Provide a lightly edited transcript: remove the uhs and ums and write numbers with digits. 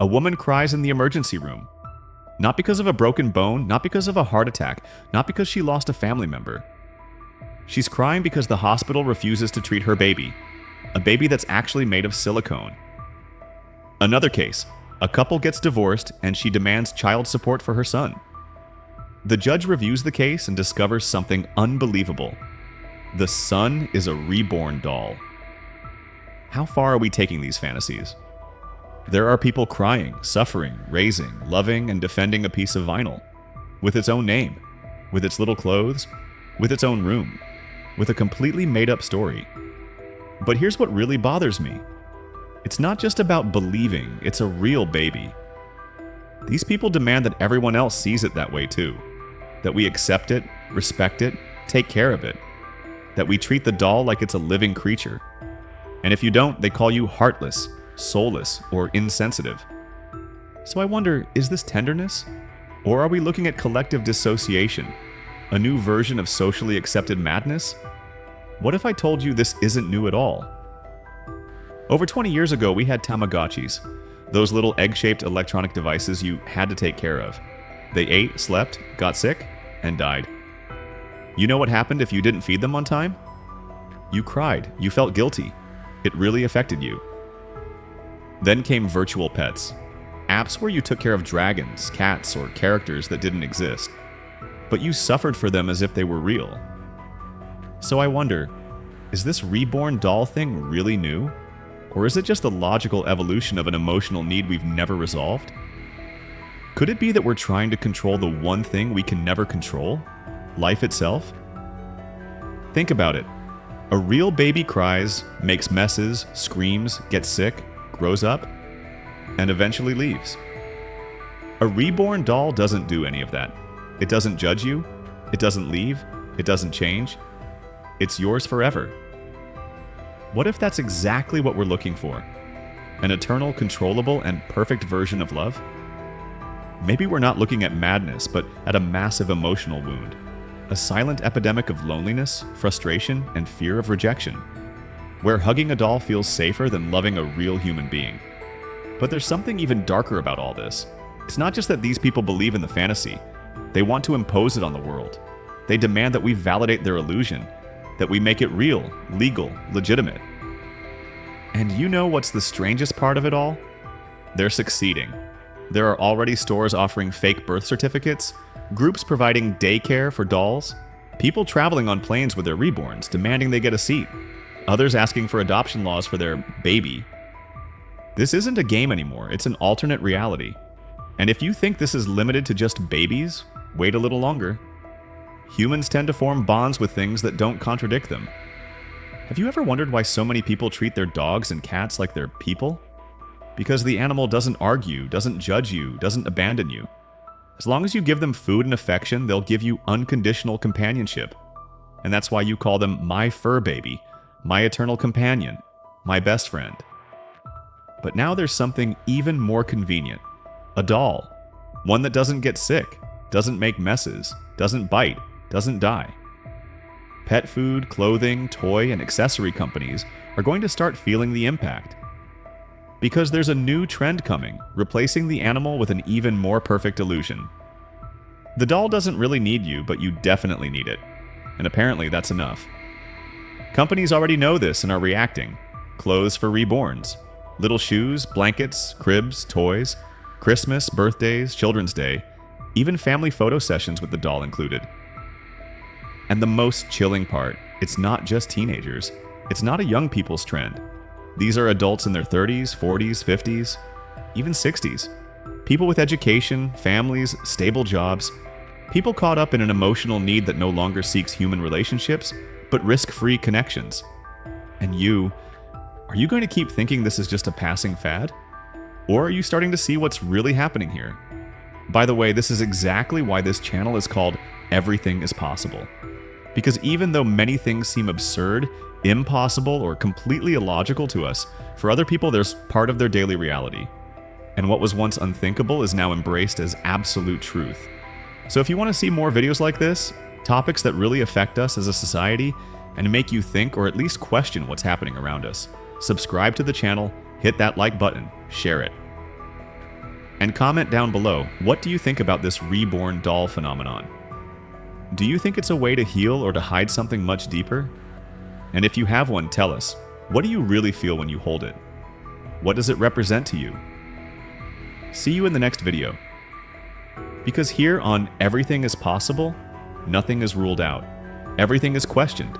A woman cries in the emergency room. Not because of a broken bone, not because of a heart attack, not because she lost a family member. She's crying because the hospital refuses to treat her baby, a baby that's actually made of silicone. Another case, a couple gets divorced and she demands child support for her son. The judge reviews the case and discovers something unbelievable. The son is a reborn doll. How far are we taking these fantasies? There are people crying, suffering, raising, loving, and defending a piece of vinyl. With its own name, with its little clothes, with its own room, with a completely made-up story. But here's what really bothers me. It's not just about believing, it's a real baby. These people demand that everyone else sees it that way too. That we accept it, respect it, take care of it. That we treat the doll like it's a living creature. And if you don't, they call you heartless, soulless, or insensitive. So I wonder, is this tenderness? Or are we looking at collective dissociation? A new version of socially accepted madness? What if I told you this isn't new at all? Over 20 years ago, we had Tamagotchis, those little egg-shaped electronic devices you had to take care of. They ate, slept, got sick, and died. You know what happened if you didn't feed them on time? You cried, you felt guilty. It really affected you. Then came virtual pets, apps where you took care of dragons, cats, or characters that didn't exist, but you suffered for them as if they were real. So I wonder, is this reborn doll thing really new? Or is it just the logical evolution of an emotional need we've never resolved? Could it be that we're trying to control the one thing we can never control? Life itself? Think about it. A real baby cries, makes messes, screams, gets sick, grows up, and eventually leaves. A reborn doll doesn't do any of that. It doesn't judge you. It doesn't leave. It doesn't change. It's yours forever. What if that's exactly what we're looking for? An eternal, controllable, and perfect version of love? Maybe we're not looking at madness, but at a massive emotional wound. A silent epidemic of loneliness, frustration, and fear of rejection, where hugging a doll feels safer than loving a real human being. But there's something even darker about all this. It's not just that these people believe in the fantasy. They want to impose it on the world. They demand that we validate their illusion, that we make it real, legal, legitimate. And you know what's the strangest part of it all? They're succeeding. There are already stores offering fake birth certificates, groups providing daycare for dolls, people traveling on planes with their reborns, demanding they get a seat, others asking for adoption laws for their baby. This isn't a game anymore, it's an alternate reality. And if you think this is limited to just babies, wait a little longer. Humans tend to form bonds with things that don't contradict them. Have you ever wondered why so many people treat their dogs and cats like they're people? Because the animal doesn't argue, doesn't judge you, doesn't abandon you. As long as you give them food and affection, they'll give you unconditional companionship. And that's why you call them my fur baby, my eternal companion, my best friend. But now there's something even more convenient. A doll. One that doesn't get sick, doesn't make messes, doesn't bite, doesn't die. Pet food, clothing, toy, and accessory companies are going to start feeling the impact. Because there's a new trend coming, replacing the animal with an even more perfect illusion. The doll doesn't really need you, but you definitely need it. And apparently that's enough. Companies already know this and are reacting. Clothes for reborns. Little shoes, blankets, cribs, toys, Christmas, birthdays, Children's Day, even family photo sessions with the doll included. And the most chilling part, it's not just teenagers. It's not a young people's trend. These are adults in their 30s, 40s, 50s, even 60s. People with education, families, stable jobs. People caught up in an emotional need that no longer seeks human relationships, but risk-free connections. And are you going to keep thinking this is just a passing fad? Or are you starting to see what's really happening here? By the way, this is exactly why this channel is called Everything is Possible. Because even though many things seem absurd, impossible, or completely illogical to us, for other people there's part of their daily reality. And what was once unthinkable is now embraced as absolute truth. So if you want to see more videos like this, topics that really affect us as a society, and make you think or at least question what's happening around us, subscribe to the channel, hit that like button, share it. And comment down below, what do you think about this reborn doll phenomenon? Do you think it's a way to heal or to hide something much deeper? And if you have one, tell us, what do you really feel when you hold it? What does it represent to you? See you in the next video. Because here on Everything is Possible, nothing is ruled out. Everything is questioned.